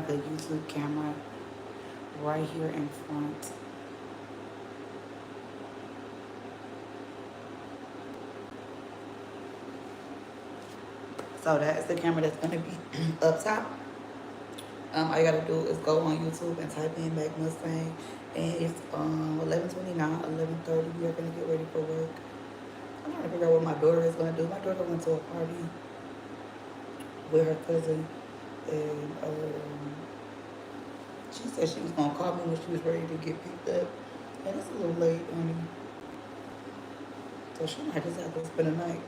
good YouTube camera right here in front. So that's the camera that's gonna be up top. All you gotta do is go on YouTube and type in Mac Mustang, and it's 11:29, 11:30. We are gonna get ready for work. I'm trying to figure out what my daughter is gonna do. My daughter went to a party with her cousin, and she said she was gonna call me when she was ready to get picked up, and it's a little late, honey. So she might just have to spend the night.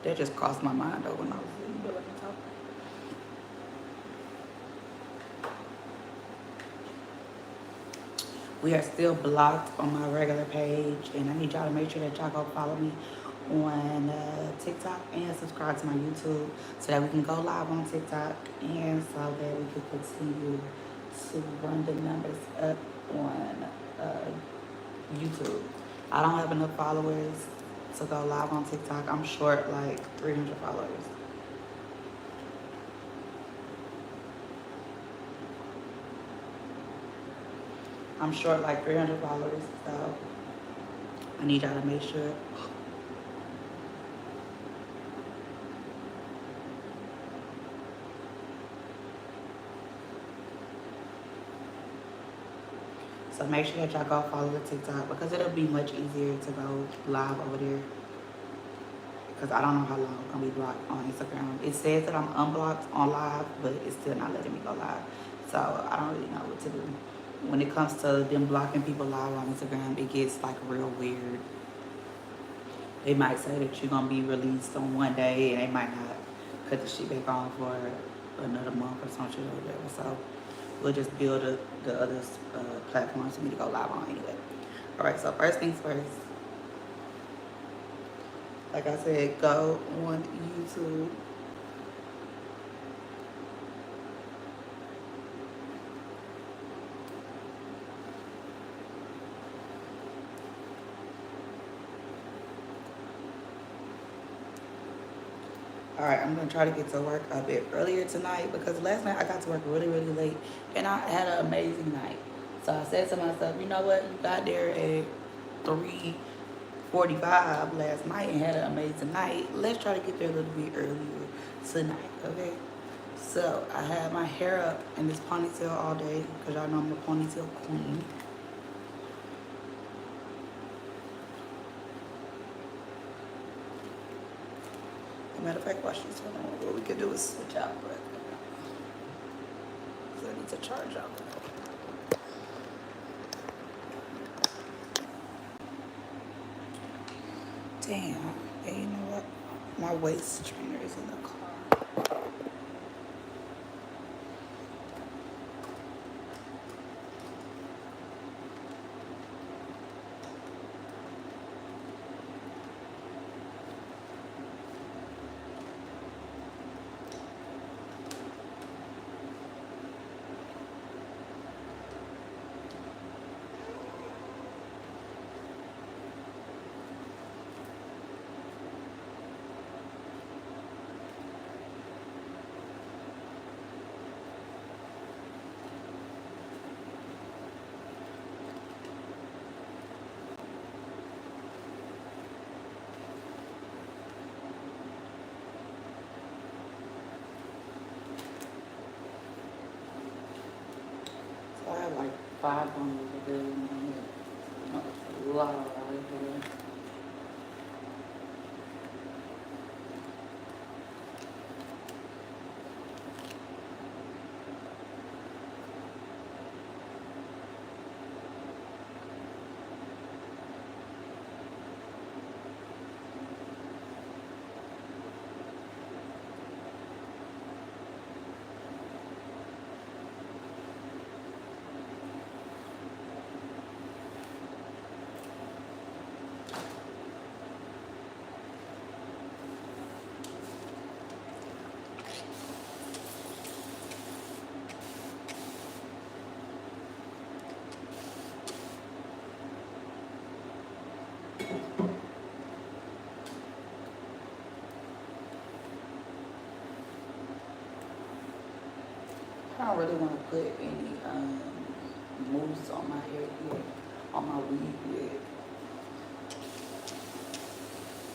That just crossed my mind though when I was sitting there looking top. We are still blocked on my regular page, and I need y'all to make sure that y'all go follow me on TikTok and subscribe to my YouTube so that we can go live on TikTok and so that we can continue to run the numbers up on YouTube. I don't have enough followers to go live on TikTok. I'm short like 300 followers. I'm short like 300 followers, so I need y'all to make sure. So make sure that y'all go follow the TikTok because it'll be much easier to go live over there. Because I don't know how long I'm gonna be blocked on Instagram. It says that I'm unblocked on live, but it's still not letting me go live. So I don't really know what to do. When it comes to them blocking people live on Instagram, it gets like real weird. They might say that you're gonna be released on one day and they might not cut the shit back on for another month or something or whatever. So we'll just build the other platforms for me to go live on anyway. All right, so first things first. Like I said, go on YouTube. All right, I'm gonna try to get to work a bit earlier tonight because last night I got to work really, really late and I had an amazing night. So I said to myself, you know what? You got there at 3:45 last night and had an amazing night. Let's try to get there a little bit earlier tonight, okay? So I had my hair up in this ponytail all day because y'all know I'm the ponytail queen. Matter of fact, watch this one. What we could do is switch out, but I need to charge out. Damn. Hey, you know what? My waist trainer is in the car. So I have like 5 bundles of bills in my head. A lot of here. I don't really want to put any mousse on my hair yet, on my weave yet.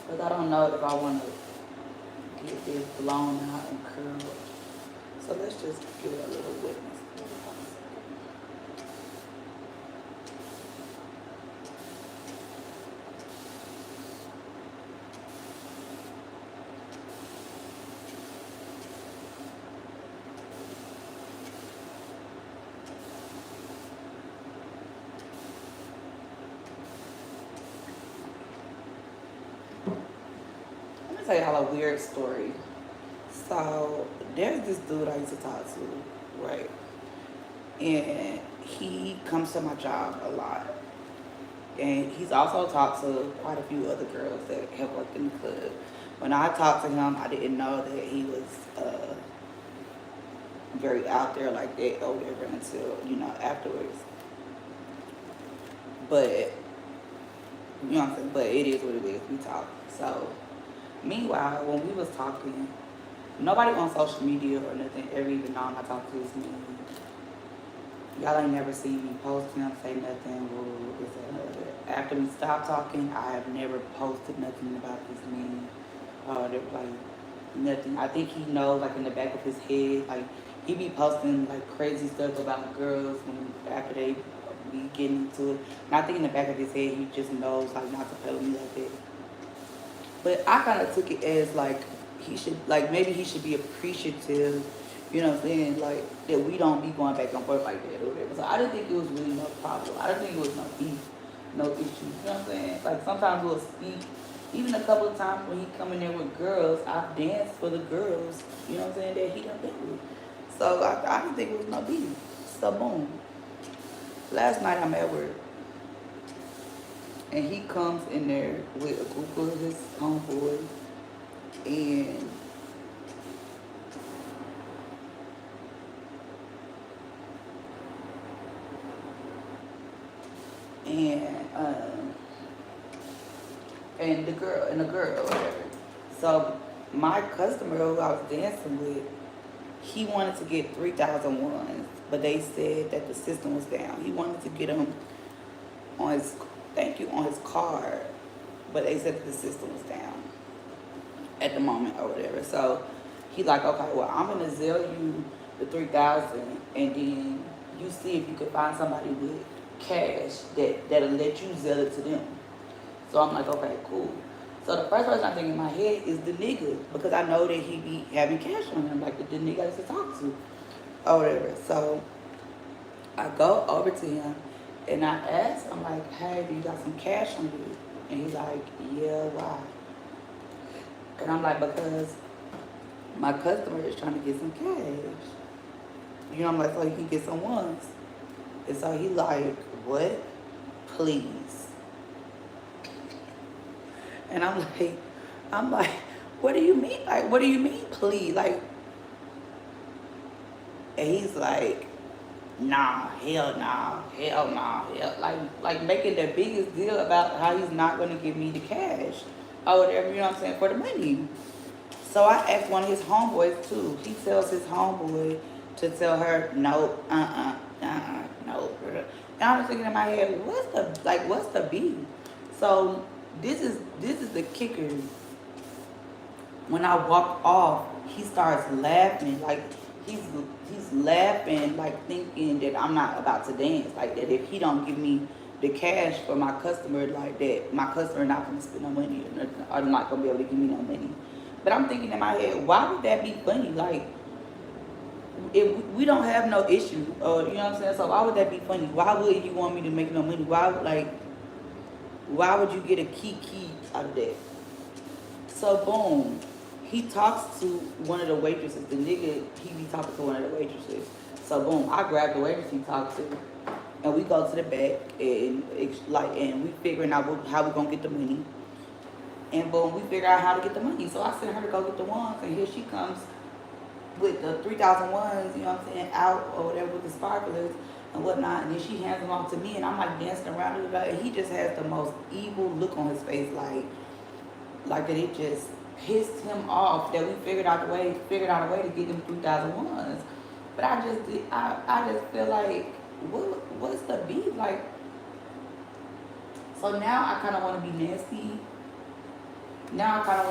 Because I don't know if I want to get this blown out and curled. So let's just give it a little wetness. Let me tell y'all a weird story. So there's this dude I used to talk to, right? And he comes to my job a lot. And he's also talked to quite a few other girls that have worked in the club. When I talked to him, I didn't know that he was very out there like that or whatever until, afterwards. But, you know what I'm saying? But it is what it is. We talk. So, meanwhile, when we was talking, nobody on social media or nothing ever even known I talked to this man. Y'all ain't never seen me post him, say nothing, woo, this, that, and that. After we stopped talking, I have never posted nothing about this man. Like, nothing. I think he knows, like, in the back of his head, like, he be posting, like, crazy stuff about girls after they be getting into it. And I think in the back of his head, he just knows, like, not to play with me like that. But I kind of took it as, like, maybe he should be appreciative, you know what I'm saying? Like, that we don't be going back and forth like that or whatever. So I didn't think it was really no problem. I didn't think it was no beef, no issue. You know what I'm saying? Like, sometimes we'll speak. Even a couple of times when he come in there with girls, I've danced for the girls, you know what I'm saying, that he done been with. So I didn't think it was no beef. So boom. Last night I'm at work. And he comes in there with a group of his homeboys. And and the girl, whatever. So my customer who I was dancing with, he wanted to get 3,000 ones, but they said that the system was down. He wanted to get them on his card, but they said that the system was down at the moment or whatever. So he's like, okay, well, I'm gonna sell you the 3,000, and then you see if you could find somebody with cash that'll let you sell it to them. So I'm like, okay, cool. So the first person I think in my head is the nigga, because I know that he be having cash on him, like the nigga I used to talk to or whatever. So I go over to him and I ask him, like, hey, do you got some cash on you? And he's like, yeah, why? And I'm like, because my customer is trying to get some cash. You know, I'm like, so he can get some ones. And so he like, what? Please. And I'm like, what do you mean? Like, what do you mean, please? Like, and he's like, nah, hell nah, hell nah, hell. Like making the biggest deal about how he's not gonna give me the cash or whatever, you know what I'm saying, for the money. So I asked one of his homeboys too. He tells his homeboy to tell her, nope, nope. And I was thinking in my head, what's the beef? So this is the kicker. When I walk off, he starts laughing, like he's laughing, like thinking that I'm not about to dance, like that if he don't give me the cash for my customer, like that my customer not gonna spend no money or not gonna be able to give me no money. But I'm thinking in my head, why would that be funny? Like, if we don't have no issue, you know what I'm saying? So why would that be funny? Why would you want me to make no money? Why would you get a key out of that? So boom, he talks to one of the waitresses. The nigga, he be talking to one of the waitresses. So boom, I grab the waitress he talks to, and we go to the back and we figuring out how we gonna get the money. And boom, we figure out how to get the money. So I sent her to go get the ones, and here she comes with the 3,000 ones, you know what I'm saying, out or whatever with the sparklers and whatnot. And then she hands them off to me, and I'm like dancing around it, and he just has the most evil look on his face, like that it just pissed him off that we figured out a way to get them 3,000 ones. But I just did, I just feel like what's the beef? Like, so now I kinda wanna be nasty. Now I kinda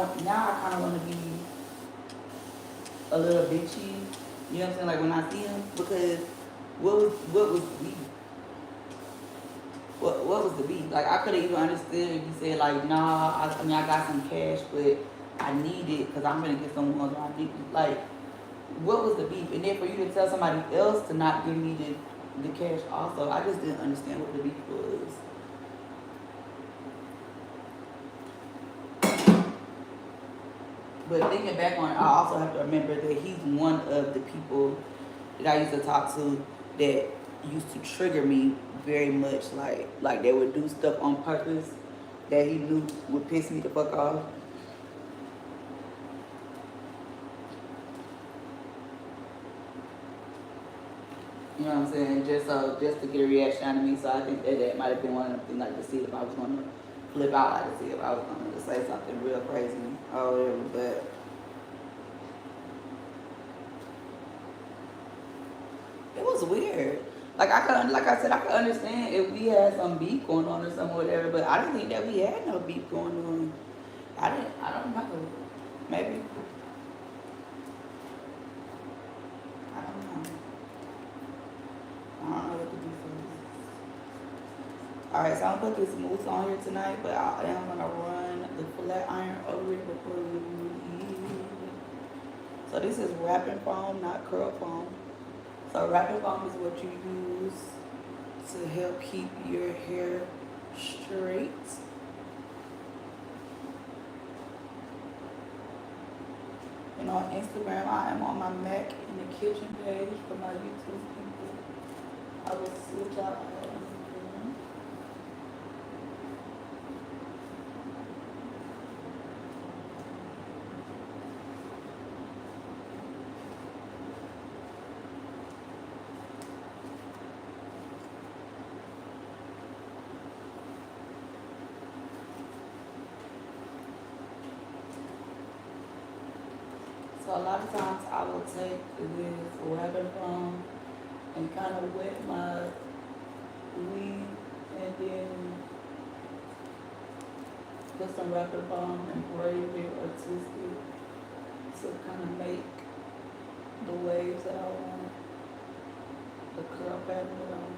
wanna be a little bitchy. You know what I'm saying? Like when I see him, because what was the beef? What was the beef? Like I could have even understood if you said like, nah, I mean I got some cash, but I need it because I'm gonna get some ones. I need like, what was the beef? And then for you to tell somebody else to not give me the cash also, I just didn't understand what the beef was. But thinking back on it, I also have to remember that he's one of the people that I used to talk to that used to trigger me very much. Like they would do stuff on purpose that he knew would piss me the fuck off. You know what I'm saying? Just to get a reaction out of me. So I think that might have been one of the things, like to see if I was gonna flip out, like to see if I was gonna say something real crazy or whatever. But it was weird. Like I said, I could understand if we had some beef going on or something, whatever. But I didn't think that we had no beef going on. I don't know. Maybe. I don't know. I don't know what the beef is. Alright, so I'm gonna put this mousse on here tonight, but I am gonna run the flat iron over it before we leave. So this is wrapping foam, not curl foam. So wrapping foam is what you use to help keep your hair straight. And on Instagram, I am on my Mac in the kitchen page for my YouTube people. I will switch out my Instagram. So a lot of times I will take this wrapping foam and kind of wet my weave and then put some wrapping foam and braid it or twist it to kind of make the waves that I want, the curl pattern that I want.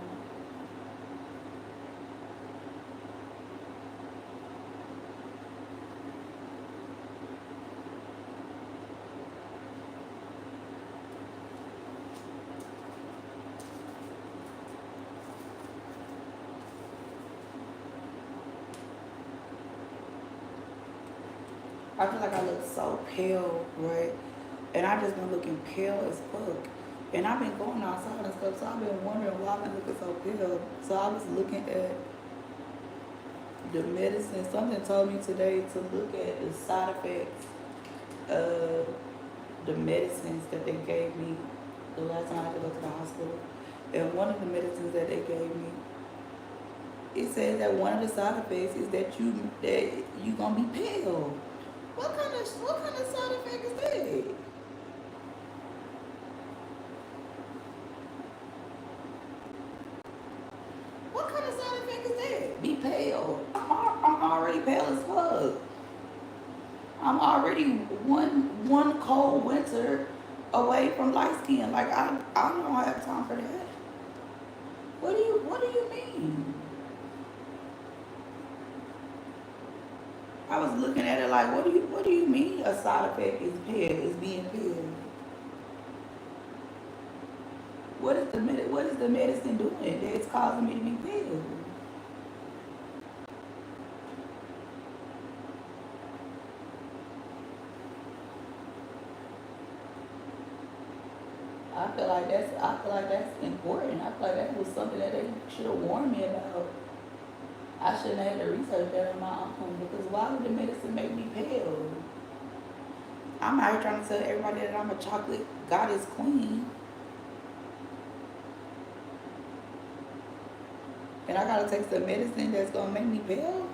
I feel like I look so pale, right? And I just been looking pale as fuck. And I've been going outside and stuff, so I've been wondering why I've been looking so pale. So I was looking at the medicine. Something told me today to look at the side effects of the medicines that they gave me the last time I had to go to the hospital. And one of the medicines that they gave me, it says that one of the side effects is that you gonna be pale. What kind of side effect is that? What kind of side effect is that? Be pale. I'm already pale as fuck. I'm already one cold winter away from light skin. Like I don't have time for that. What do you mean? I was looking at it like, what do you mean a side effect is pale, is being pale? What is the medicine doing that's causing me to be pale? I feel like that's important. I feel like that was something that they should have warned me about. I shouldn't have had to research that on my own because why would the medicine make me pale? I'm out here trying to tell everybody that I'm a chocolate goddess queen. And I gotta take some medicine that's gonna make me pale?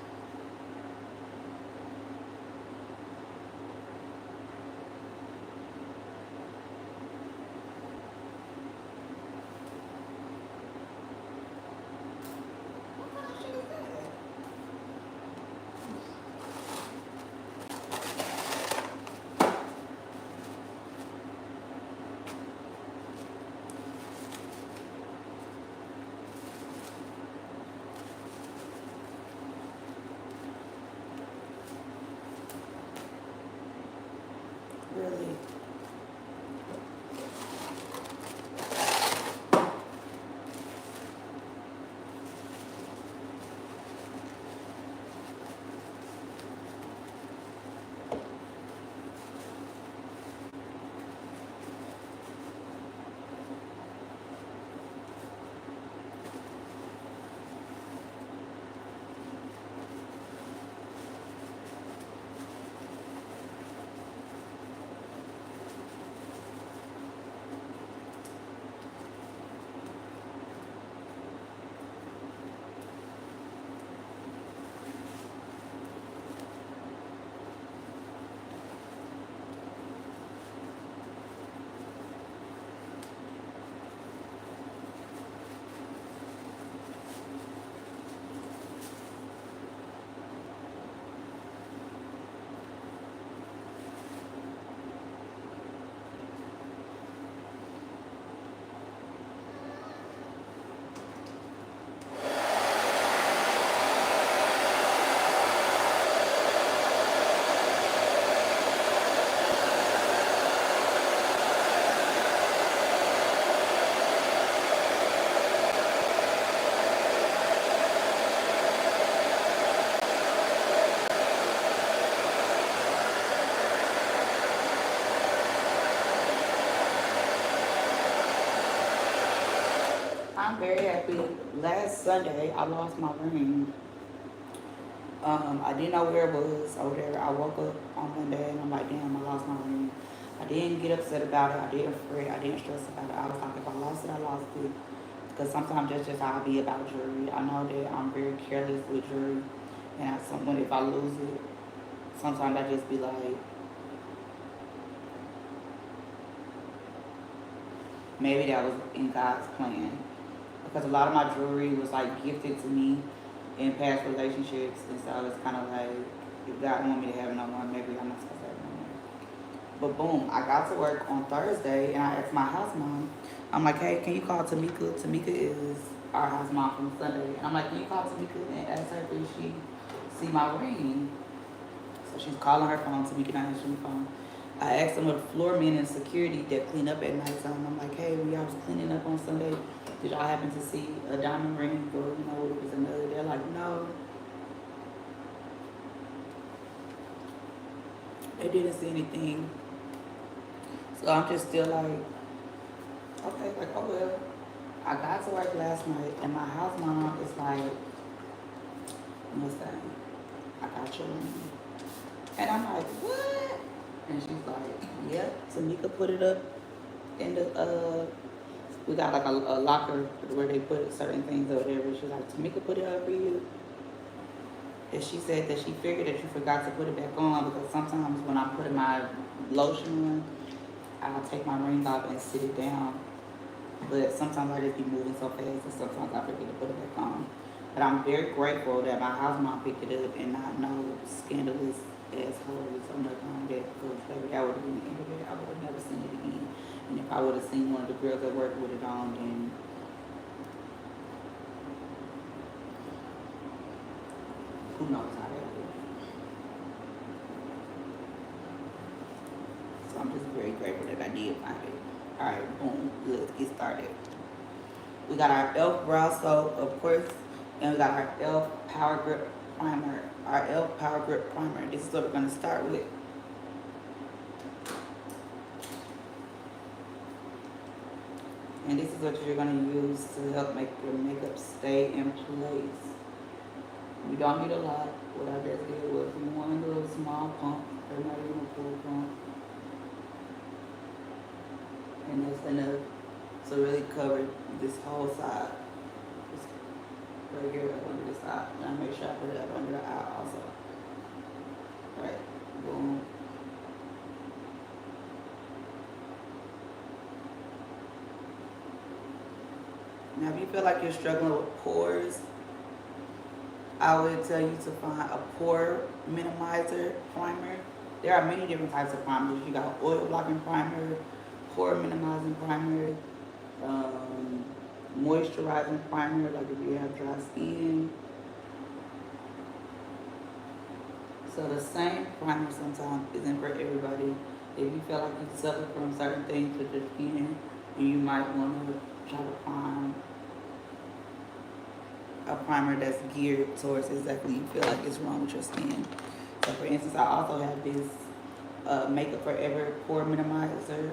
I'm very happy. Last Sunday, I lost my ring. I didn't know where it was or whatever. I woke up on Monday and I'm like, damn, I lost my ring. I didn't get upset about it. I didn't fret. I didn't stress about it. I was like, if I lost it, I lost it. Because sometimes that's just how I be about jewelry. I know that I'm very careless with jewelry. And if I lose it, sometimes I just be like, maybe that was in God's plan. Because a lot of my jewelry was like gifted to me in past relationships. And so it's kind of like, if God want me to have it no more, maybe I'm not supposed to have it no more. But boom, I got to work on Thursday and I asked my house mom, I'm like, hey, can you call Tamika? Tamika is our house mom from Sunday. And I'm like, can you call Tamika and ask her if she see my ring? So she's calling her phone, Tamika not answering the phone. I asked some of the floor men and security that clean up at night time. I'm like, hey, when y'all was cleaning up on Sunday, did y'all happen to see a diamond ring or, it was another? They're like, no. They didn't see anything. So I'm just still like, okay, like, oh well. I got to work last night and my house mom is like, Mustang, I got your ring. And I'm like, what? And she's like, yep, Tamika put it up in the, we got like a locker where they put certain things or whatever. She's like, Tamika put it up for you. And she said that she figured that you forgot to put it back on because sometimes when I'm putting my lotion on, I'll take my ring off and sit it down. But sometimes I just be moving so fast and sometimes I forget to put it back on. But I'm very grateful that my house mom picked it up and not no scandalous assholes or nothing like that. Because maybe that would have been the end of it. I would have never seen it again. And if I would have seen one of the girls that worked with it on, then who knows how that would be. So I'm just very grateful that I did find it. Alright, boom, let's get started. We got our e.l.f. brow soap, of course, and we got our e.l.f. Power Grip Primer. Our e.l.f. Power Grip Primer. This is what we're going to start with. And this is what you're going to use to help make your makeup stay in place. You don't need a lot. What I just did was one little small pump. They're not even a full pump. And that's enough to really cover this whole side. Just right here up under the side. And I make sure I put it up under the eye also. Right. Boom. Now if you feel like you're struggling with pores, I would tell you to find a pore minimizer primer. There are many different types of primers. You got oil blocking primer, pore minimizing primer, moisturizing primer, like if you have dry skin. So the same primer sometimes isn't for everybody. If you feel like you suffer from certain things with your skin, you might want to try to find a primer that's geared towards exactly you feel like it's wrong with your skin. So for instance, I also have this Makeup Forever pore minimizer.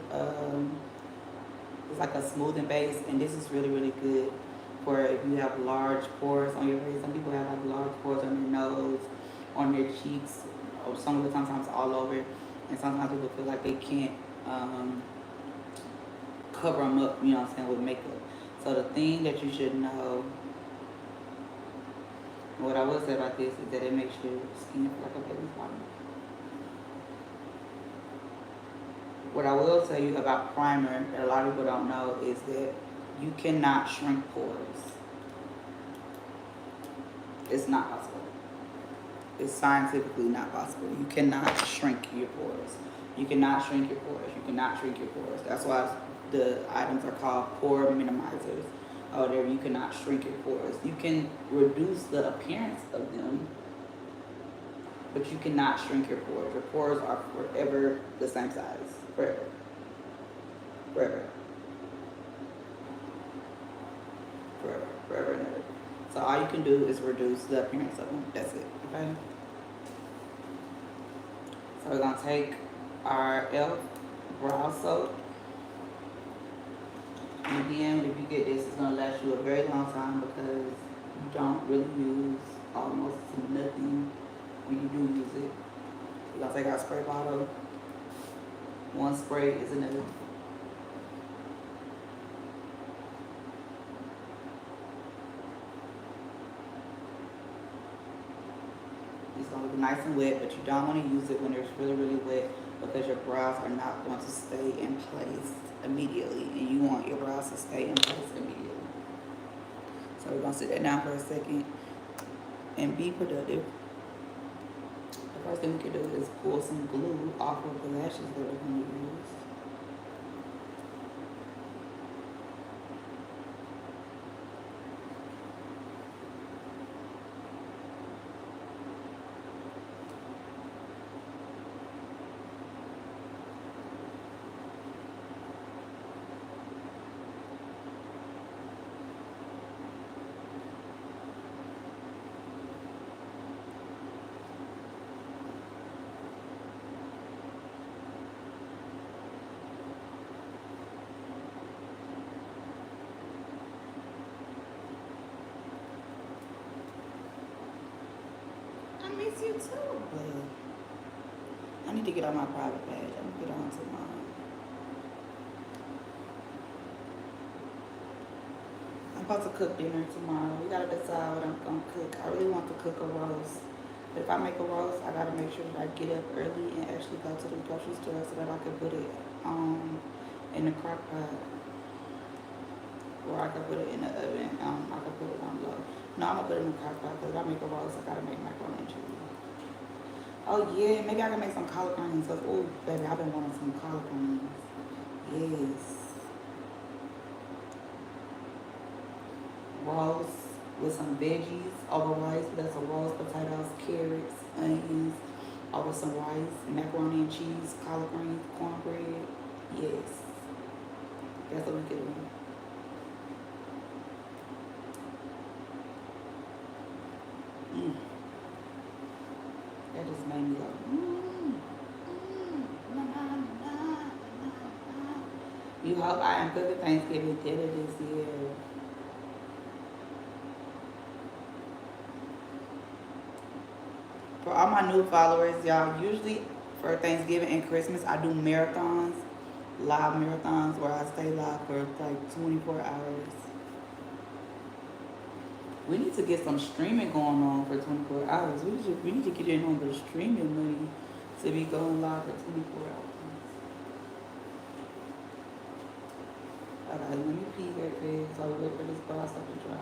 It's like a smoothing base, and this is really, really good for if you have large pores on your face. Some people have like large pores on their nose, on their cheeks, or some of the sometimes all over. And sometimes people feel like they can't cover them up, you know what I'm saying, with makeup. So the thing that you should know, what I will say about this is that it makes your skin feel like a baby's body. What I will tell you about primer that a lot of people don't know is that you cannot shrink pores. It's not possible. It's scientifically not possible. You cannot shrink your pores. You cannot shrink your pores. You cannot shrink your pores. That's why the items are called pore minimizers. Or whatever. You cannot shrink your pores. You can reduce the appearance of them, but you cannot shrink your pores. Your pores are forever the same size. Forever. Forever. Forever. Forever and ever. So all you can do is reduce the appearance of them. That's it. Okay? So we're going to take our e.l.f. brow soap. again, if you get this, it's gonna last you a very long time because you don't really use almost nothing when you do use it. You gotta take out a spray bottle. One spray is enough. It's gonna be nice and wet, but you don't want to use it when it's really, really wet because your brows are not going to stay in place immediately, and you want your brows to stay in place immediately. So we're gonna sit that down for a second and be productive. The first thing we can do is pull some glue off of the lashes that we're gonna use. I miss you too. But I need to get on my private page. I'm gonna get on to mine. I'm about to cook dinner tomorrow. We gotta decide what I'm gonna cook. I really want to cook a roast. But if I make a roast, I gotta make sure that I get up early and actually go to the grocery store so that I can put it in the crock pot. Or I can put it in the oven. I can put it on low. No, I'm gonna put it in the crock pot because if I make a roast, I gotta make macaroni and cheese. Oh yeah, maybe I can make some collard greens. Oh baby, I've been wanting some collard greens. Yes. Roast with some veggies over rice. That's a roast, potatoes, carrots, onions, over some rice, macaroni and cheese, collard greens, cornbread. Yes. That's what we can do. Mm. That just made me go, na, na, na, na, na. You hope I am cooking Thanksgiving dinner this year. For all my new followers, y'all, usually for Thanksgiving and Christmas, I do marathons, live marathons, where I stay live for like 24 hours. We need to get some streaming going on for 24 hours. We need to get in on the streaming money to be going live for 24 hours. Alright, let me pee here, so I'll wait for this boss up to drive.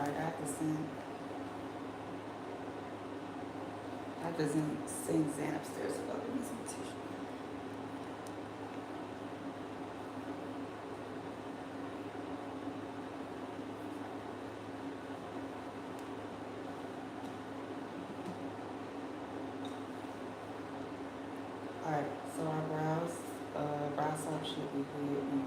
Alright, I have to send Zan upstairs to go get me some tissue. Alright, so our brow soap should be good now.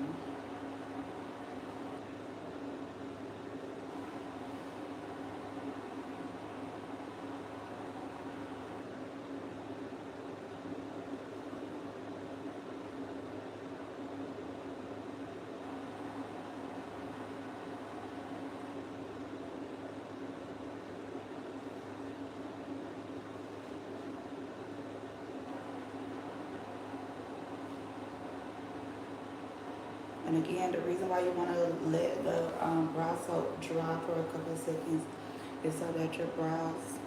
And again, the reason why you want to let the brow soap dry for a couple of seconds is so that your brows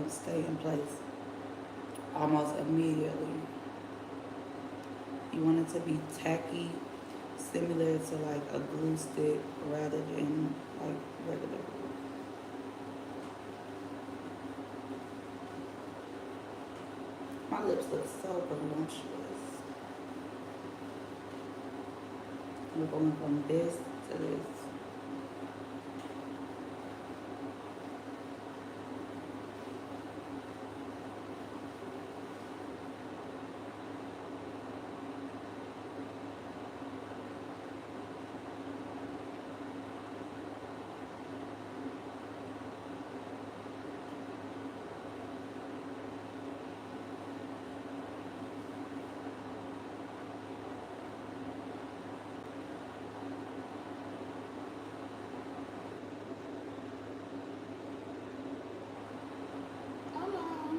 stay in place almost immediately. You want it to be tacky, similar to like a glue stick rather than like regular glue. My lips look so voluptuous. We're going from this to this. Hello.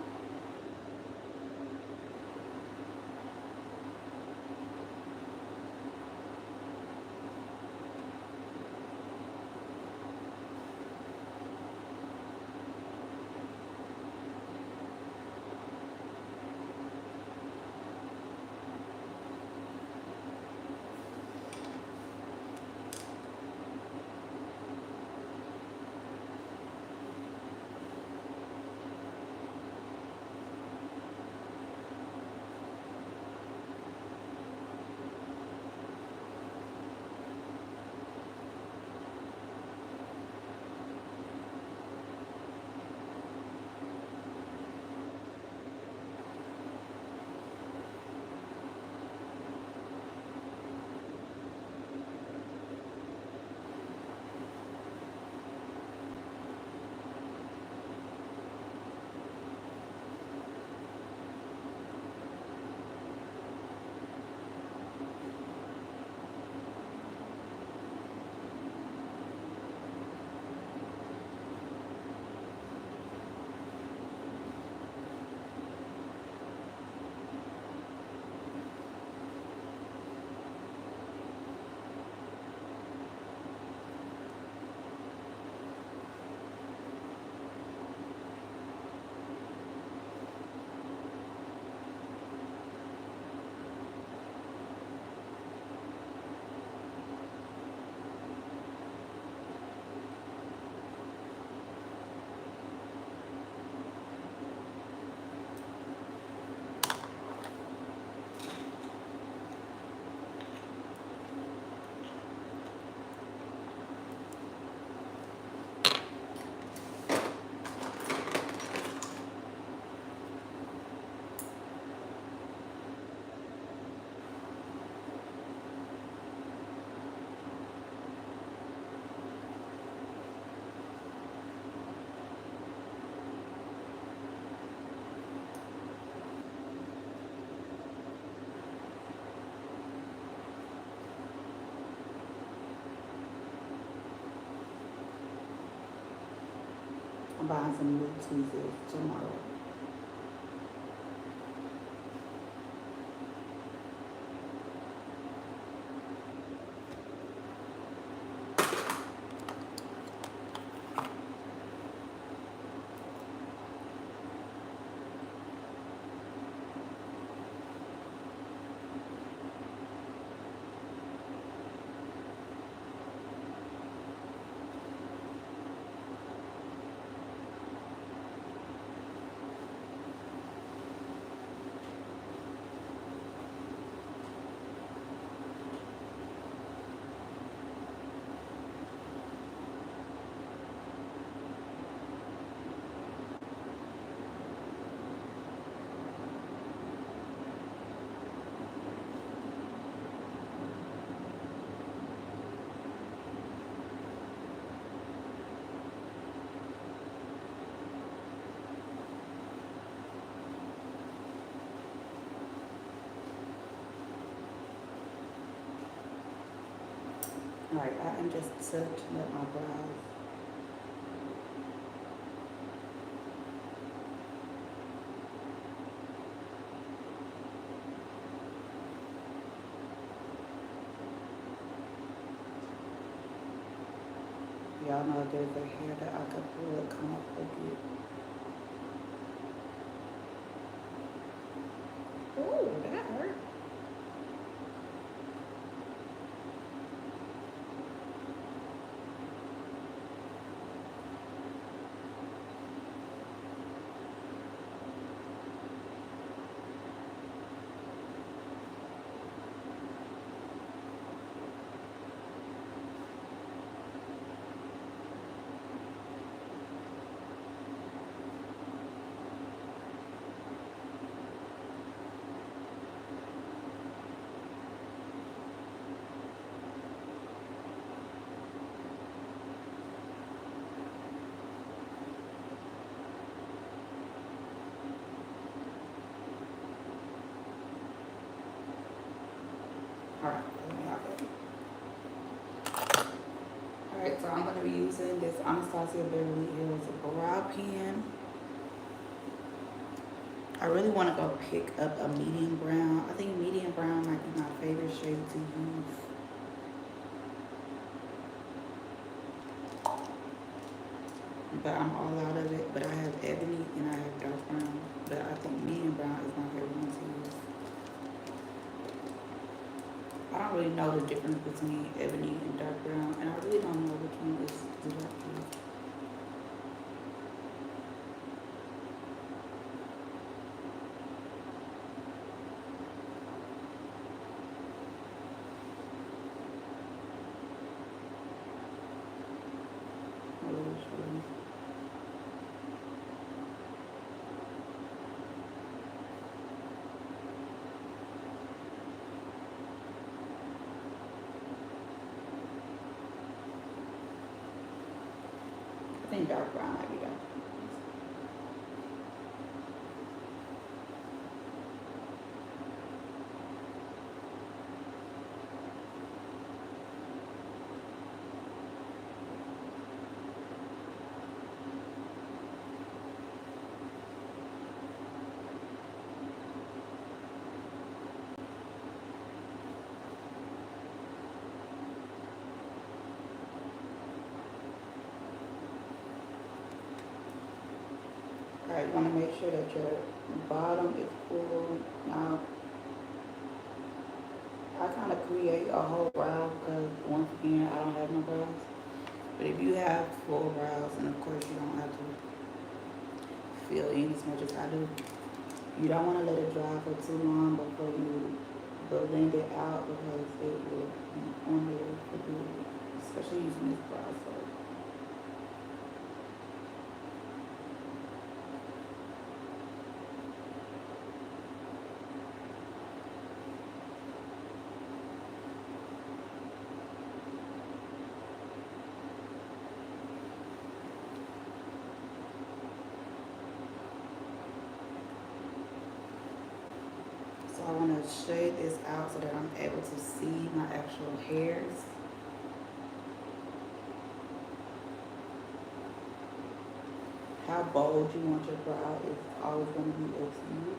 I'm buying some new tweezers tomorrow. Alright, I am just touching up my brows. Y'all know there's a hair that I could pull it come up a bit. Ooh, that hurt. Alright, let me have it. Alright, so I'm going to be using this Anastasia Beverly Hills brow pen. I really want to go pick up a medium brown. I think medium brown might be my favorite shade to use. But I'm all out of it. But I have ebony and I have dark brown. But I think medium brown is my favorite one to use. I don't really know the difference between ebony and dark brown. And I really don't know which one is the dark brown. I think dark brown might be dark. Alright, you want to make sure that your bottom is full. Now, I kind of create a whole brow because once again, I don't have no brows. But if you have full brows, and of course you don't have to fill in as much as I do, you don't want to let it dry for too long before you blend it out because it will be on there for good, especially using this brow soap. So I want to shade this out so that I'm able to see my actual hairs. How bold you want your brow is always going to be up to you.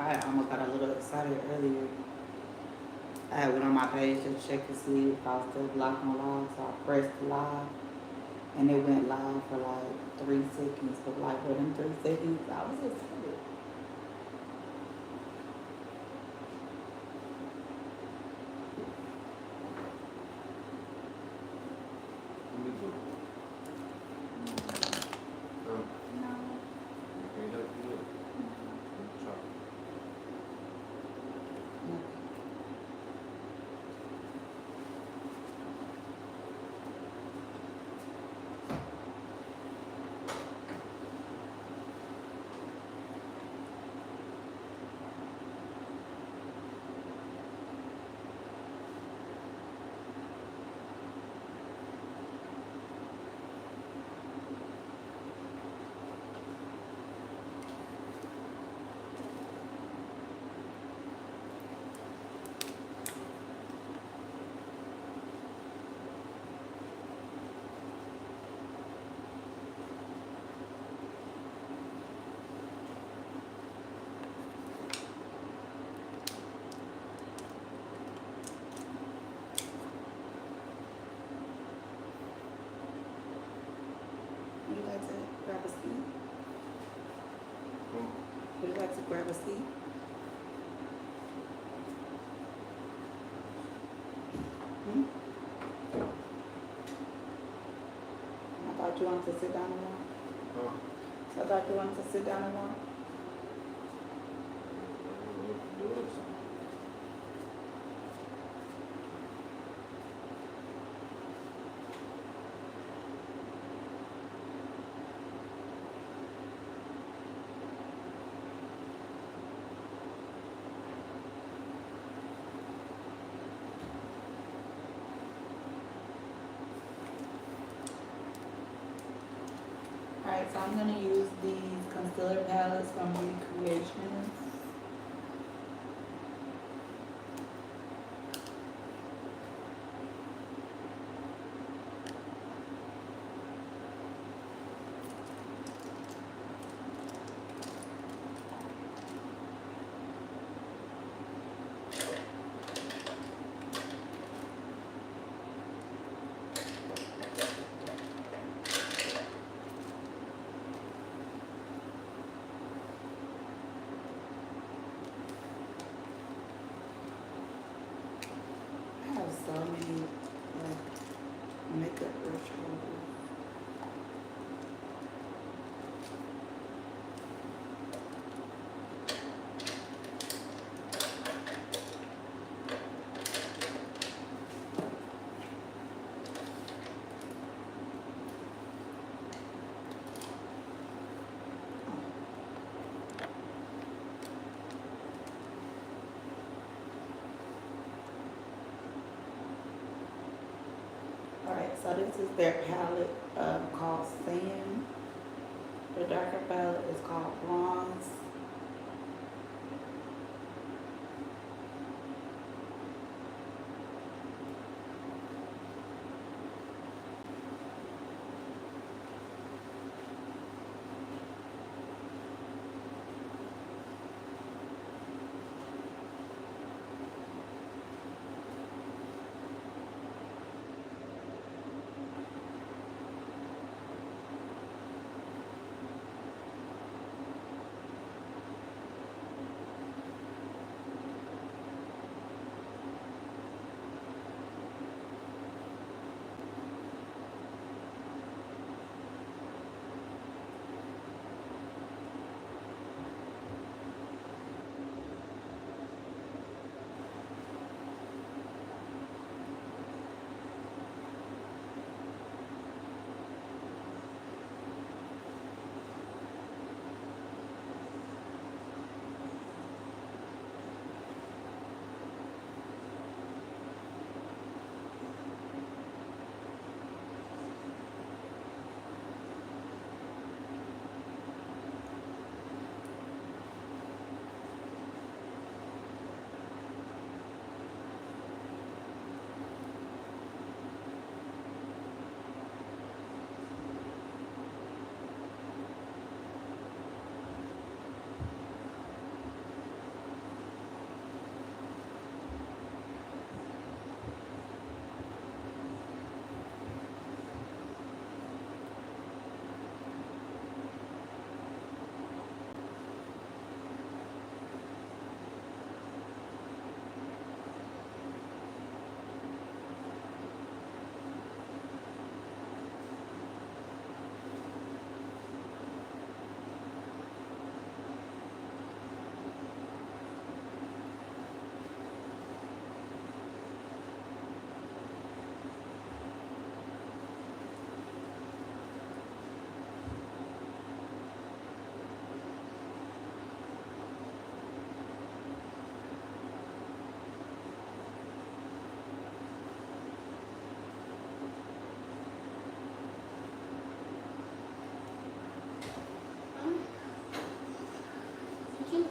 I almost got a little excited earlier. I went on my page to check to see if I was still blocked on live, so I pressed live, and it went live for like 3 seconds. But like within 3 seconds, I was excited. Let me go. No. Can't help you with it. Try. Would you like to grab a seat? Hmm. Would you like to grab a seat? Hmm? I thought you wanted to sit down more. Huh? So I thought you wanted to sit down more. Do it something. Alright, so I'm gonna use these concealer palettes from Recreations. I have so many like makeup rituals. Alright, so this is their palette called Sand. The darker palette is called Bronze.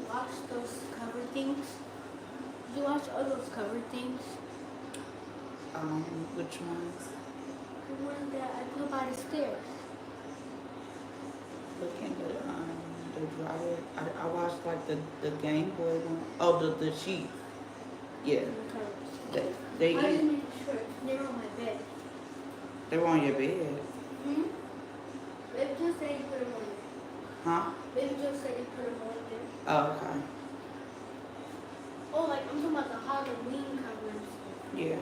watch those cover things? Did you watch all those cover things? Which ones? The one that I put by the stairs. Looking the dryer. I watched like the Game Boy one. Oh, the sheet. Yeah. The covers. They I just made sure they're on my bed. they were on your bed. Hmm? Baby just said you put them on there. Huh? Baby just said you put them on there. Oh, okay. Oh, like I'm talking about the Halloween covers. Yeah.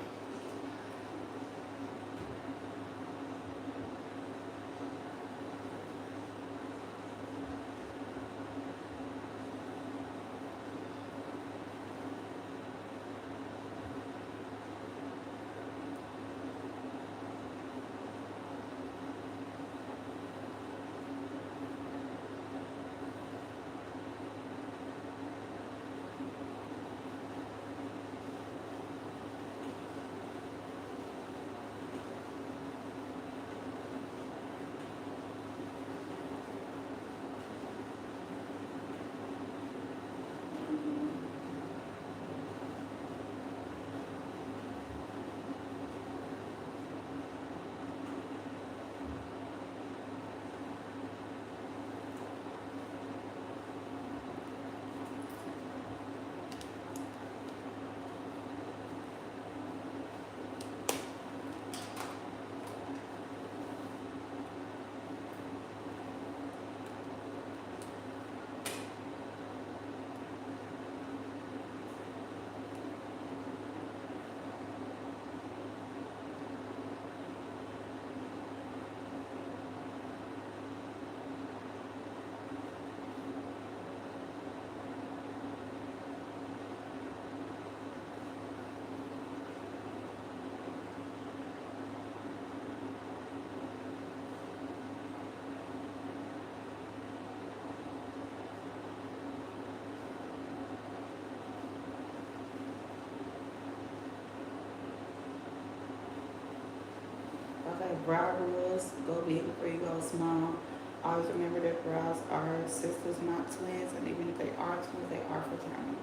Okay, brow rules. Go big before you go small. Always remember that brows are sisters, not twins, and even if they are twins, they are fraternal.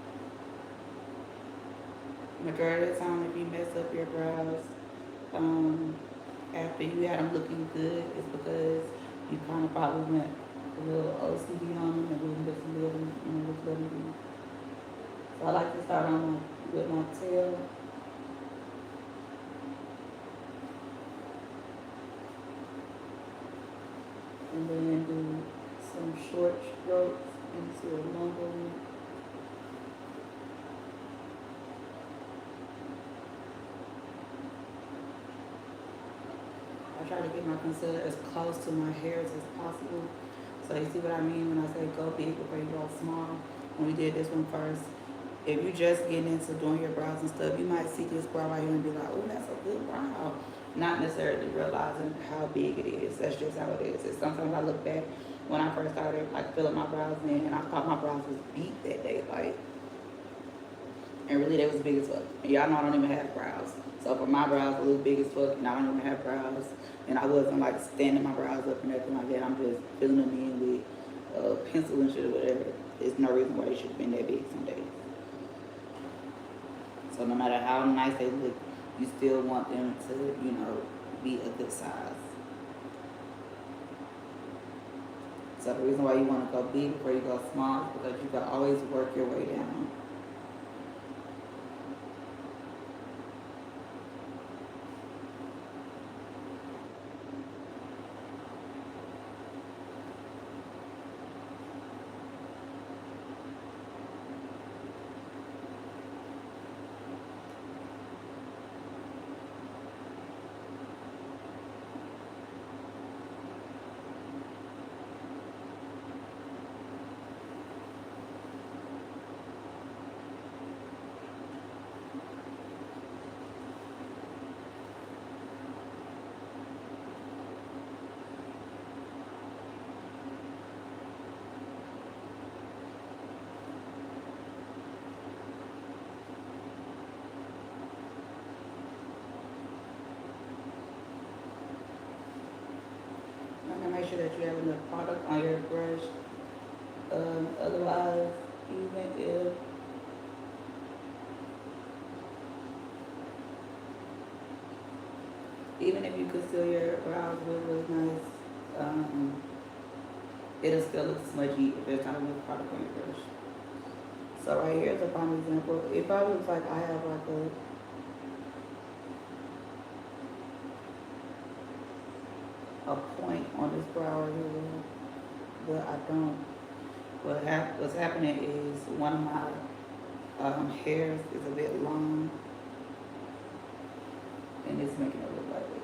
Majority of the time, if you mess up your brows, um, after you had them looking good, it's because you kind of probably went a little OCD on them and didn't just let them, just let them be. So I like to start on with my tail. And then do some short strokes into a longer one. I try to get my concealer as close to my hairs as possible. So you see what I mean when I say go big before you go small. When we did this one first, if you just getting into doing your brows and stuff, you might see this brow right here and be like, oh, that's a good brow. Not necessarily realizing how big it is. That's just how it is. It's sometimes I look back when I first started like filling my brows in, and I thought my brows was beat that day, like, and really they was big as fuck. And y'all know I don't even have brows. So for my brows, a little big as fuck, and I don't even have brows. And I wasn't like standing my brows up and everything like that. I'm just filling them in with pencil and shit or whatever. There's no reason why they should have been that big some days. So no matter how nice they look, you still want them to, be a good size. So the reason why you want to go big before you go small is because you can always work your way down. Make sure that you have enough product on your brush. Otherwise, even even if you conceal your brows with nice, it'll still look smudgy if there's not enough product on your brush. So right here is a prime example. It probably looks like I have like a point on this brow right here, but I don't. What's happening is one of my hairs is a bit long, and it's making it look like it.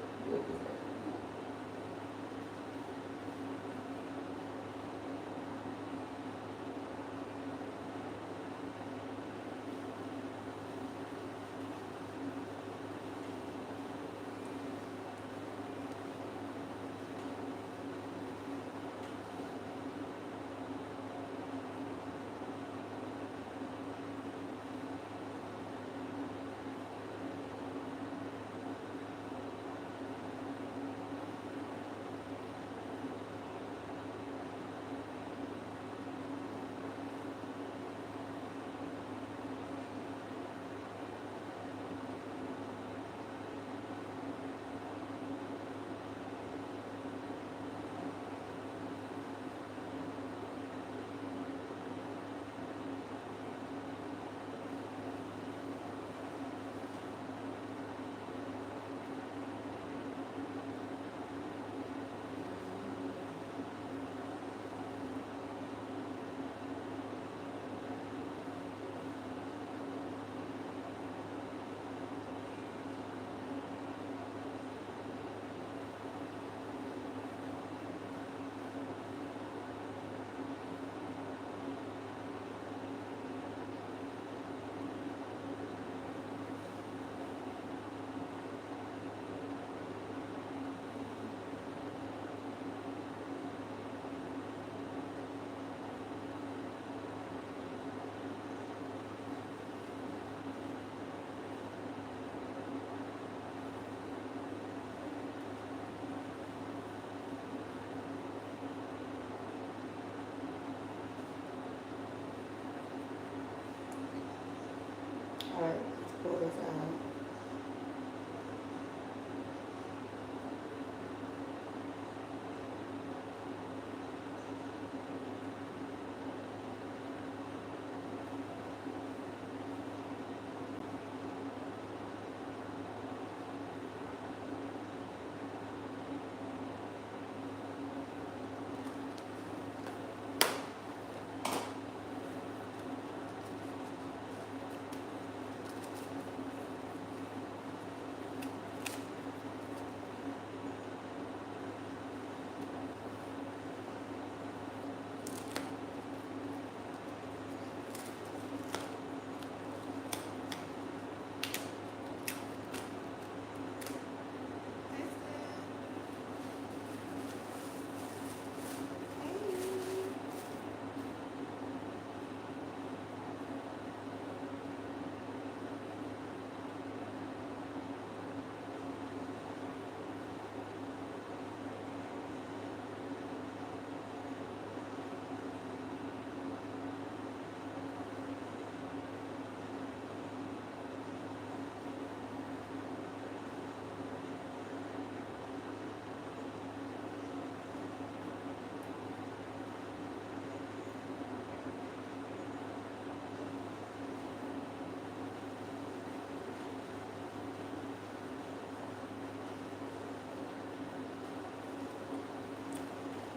Alright, let's pull this out.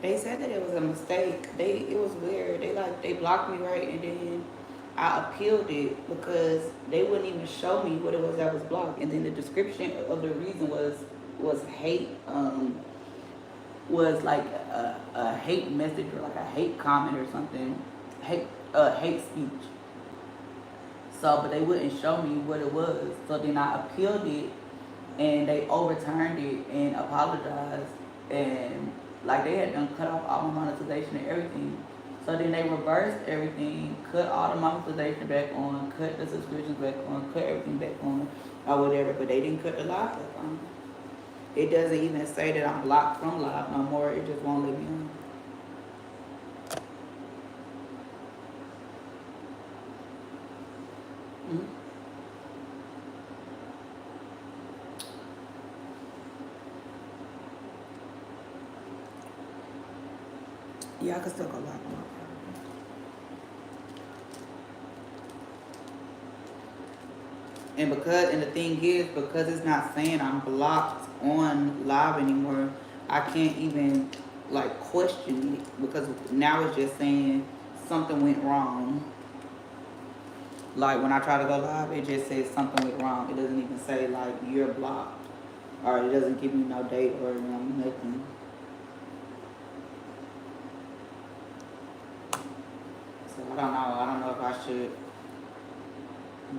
They said that it was a mistake. It was weird. They blocked me right, and then I appealed it because they wouldn't even show me what it was that was blocked. And then the description of the reason was hate. Was like a hate message or like a hate comment or something. Hate speech. So, but they wouldn't show me what it was. So then I appealed it, and they overturned it and apologized, and like they had done cut off all my monetization and everything. So then they reversed everything, cut all the monetization back on, cut the subscriptions back on, cut everything back on, or whatever. But they didn't cut the live back on. It doesn't even say that I'm blocked from live no more. It just won't let me on. Yeah, I can still go live on my phone. And the thing is, because it's not saying I'm blocked on live anymore, I can't even like question it because now it's just saying something went wrong. Like when I try to go live, it just says something went wrong. It doesn't even say like you're blocked, or it doesn't give me no date or nothing. So I don't know. I don't know if I should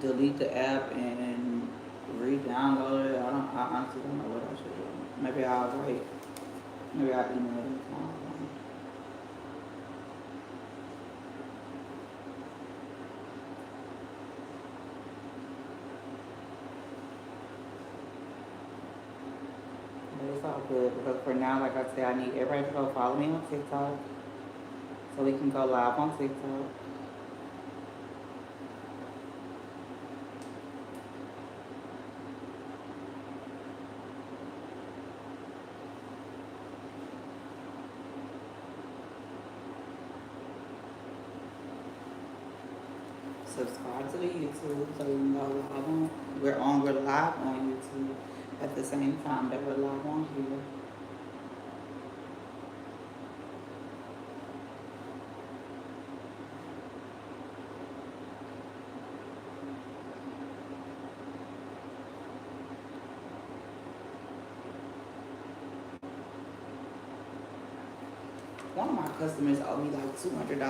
delete the app and re-download it. I honestly don't know what I should do. Maybe I'll write. Maybe I'll email it. I don't know. But it's all good because for now, like I said, I need everybody to go follow me on TikTok so we can go live on TikTok. Subscribe to the YouTube so you can go live on. We're live on YouTube at the same time that we're live on here. One of my customers owed me like $200.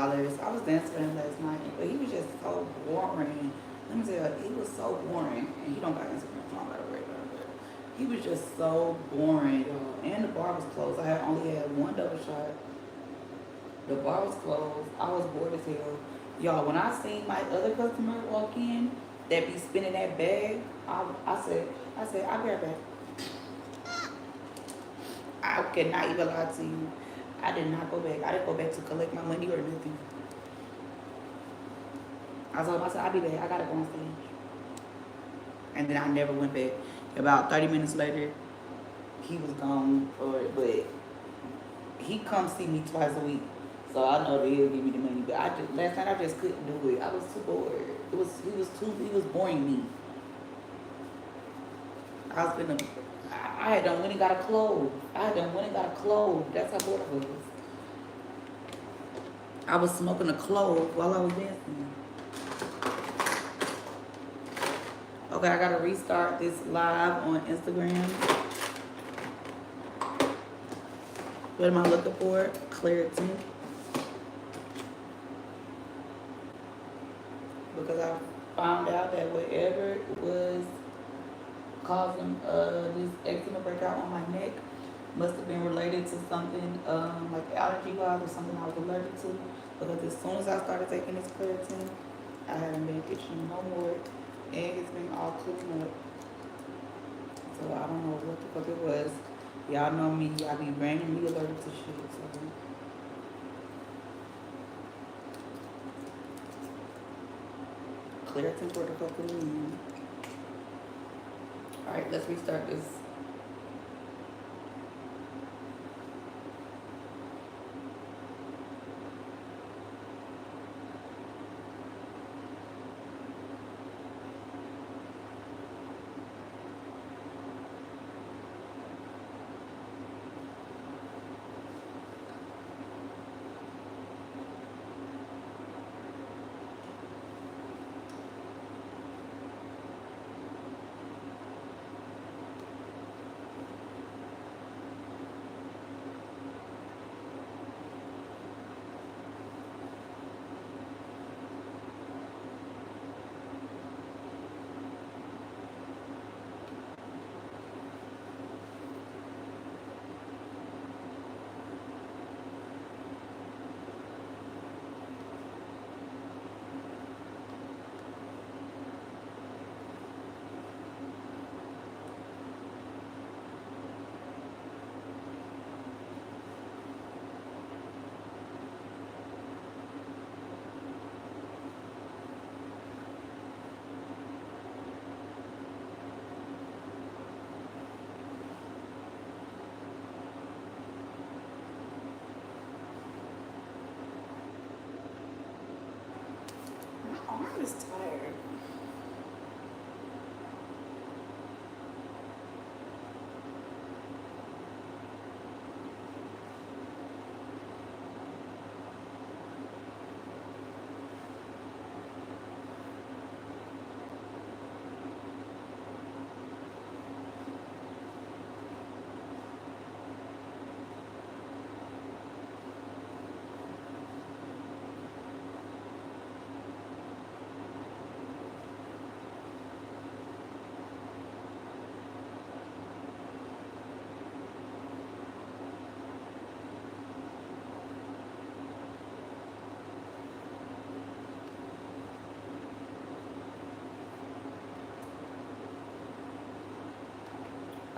I was dancing for him last night, but he was just so boring. Let me tell you, he was so boring, and he don't got Instagram, so I don't gotta worry about it. He was just so boring, y'all. And the bar was closed. I only had one double shot. The bar was closed. I was bored as hell. Y'all, when I seen my other customer walk in that be spinning that bag, I said, I'll be right back. I cannot even lie to you. I did not go back. I didn't go back to collect my money or nothing. I told him, I said, I'll be back. I gotta go on stage. And then I never went back. About 30 minutes later, he was gone for it. But he comes see me twice a week. So I know that he'll give me the money. But last night I just couldn't do it. I was too bored. He was boring me. I had done when he got a clothes. That's how bored I was. I was smoking a clove while I was dancing. Okay, I gotta restart this live on Instagram. What am I looking for? Clarity. Because I found out that whatever was causing this eczema breakout on my neck must have been related to something like allergy bug or something I was allergic to. Because as soon as I started taking this Claritin, I haven't been itching no more, and it's been all clearing up. So I don't know what the fuck it was. Y'all know me, I be randomly allergic to shit. So Claritin for the fucking win. Alright, let's restart this.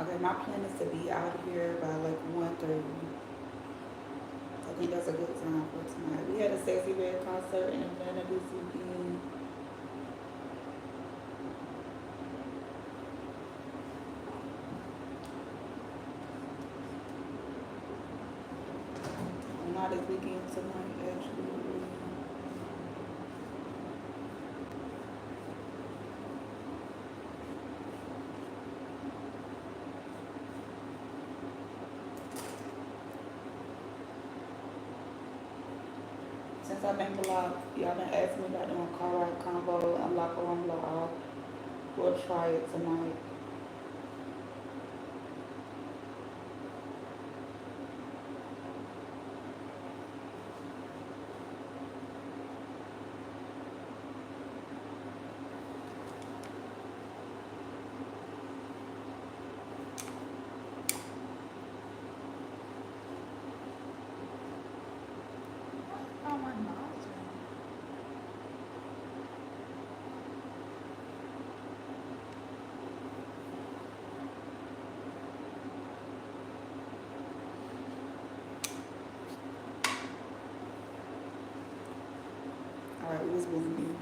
Okay, my plan is to be out here by like 1:30. I think that's a good time for tonight. We had a Sexy Red concert in Atlanta this weekend. Not this weekend, tonight actually. Since I've been blocked, y'all been asking me about doing car ride combo, unlock or unblock. We'll try it tonight. Oh, my mom's Alright, we was winning.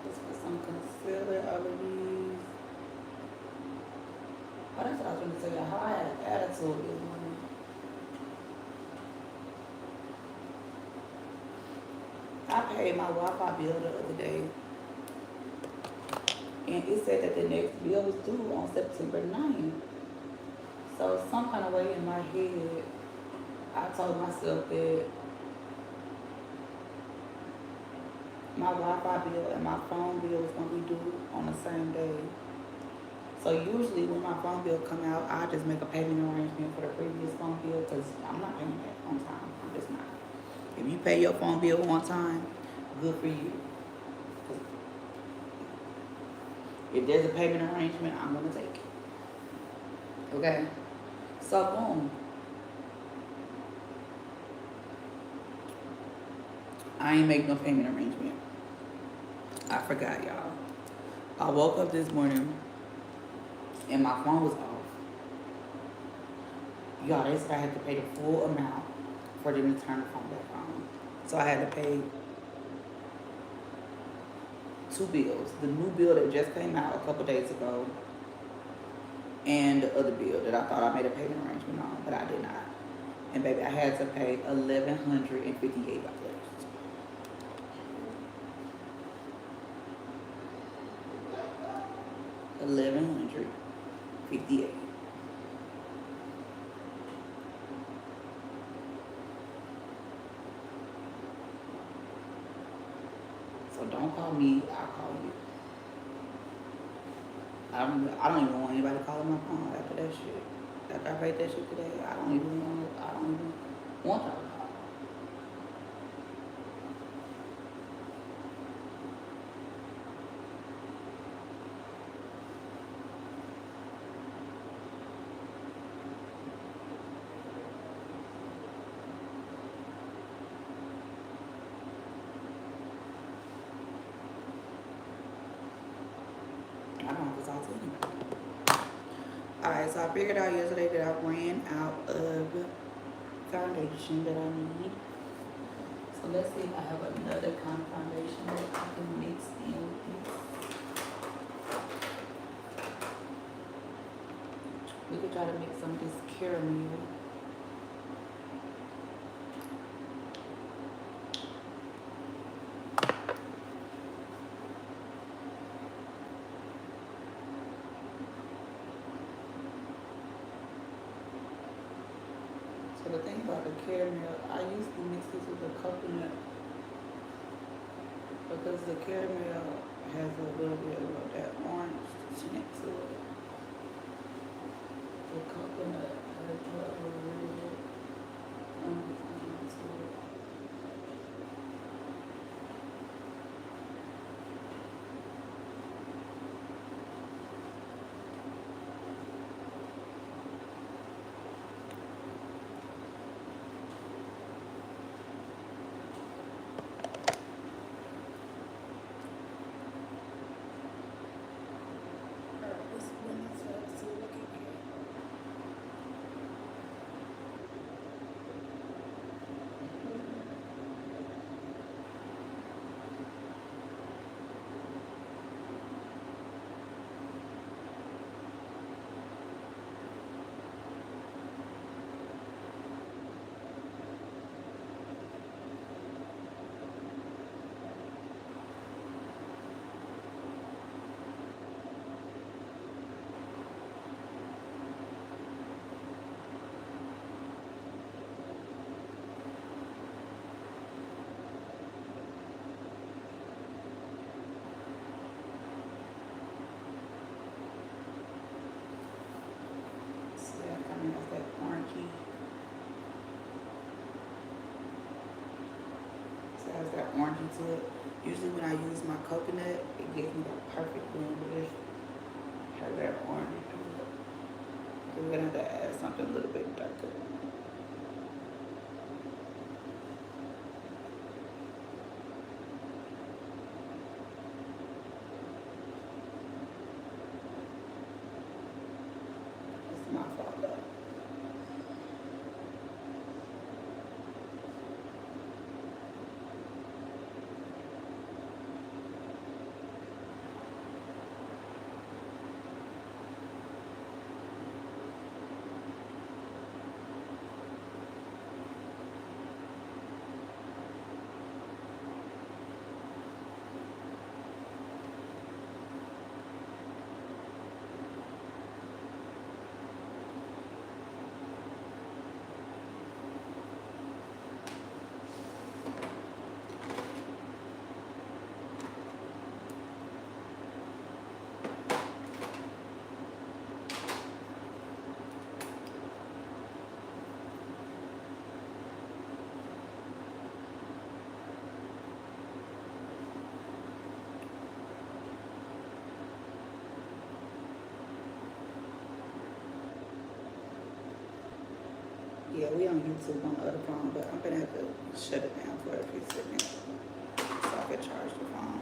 Let's put some concealer over these. Oh, that's what I was going to tell you. How I had an attitude this morning. I paid my Wi-Fi bill the other day, and it said that the next bill was due on September 9th. So some kind of way in my head, I told myself that my Wi-Fi bill and my phone bill was going to be due on the same day. So usually when my phone bill come out, I just make a payment arrangement for the previous phone bill because I'm not paying that on time. I'm just not. If you pay your phone bill on time, good for you. If there's a payment arrangement, I'm going to take it. Okay? So boom. I ain't make no payment arrangement. I forgot, y'all. I woke up this morning and my phone was off. Y'all, they said I had to pay the full amount for them to turn the phone back on. So I had to pay 2 bills. The new bill that just came out a couple days ago and the other bill that I thought I made a payment arrangement on, but I did not. And baby, I had to pay $1,158. $1,158. So don't call me, I'll call you. I don't even want anybody calling my phone after that shit. After I paid that shit today, I don't even want y'all to call. I don't have to talk to anybody. Alright, so I figured out yesterday that I ran out of foundation that I need. So let's see if I have another kind of foundation that I can mix in with this. We could try to mix some of this caramel. So the thing about the caramel, I used to mix this with the coconut because the caramel has a little bit of that orange tint to it. The coconut has a little bit orange tint to it. to it. Usually when I use my coconut, it gives me the perfect blend, but it's has that orange to it. So we're gonna have to add something a little bit darker. It's my fault though. Yeah, we on YouTube on the other phone, but I'm gonna have to shut it down for a few seconds so I can charge the phone.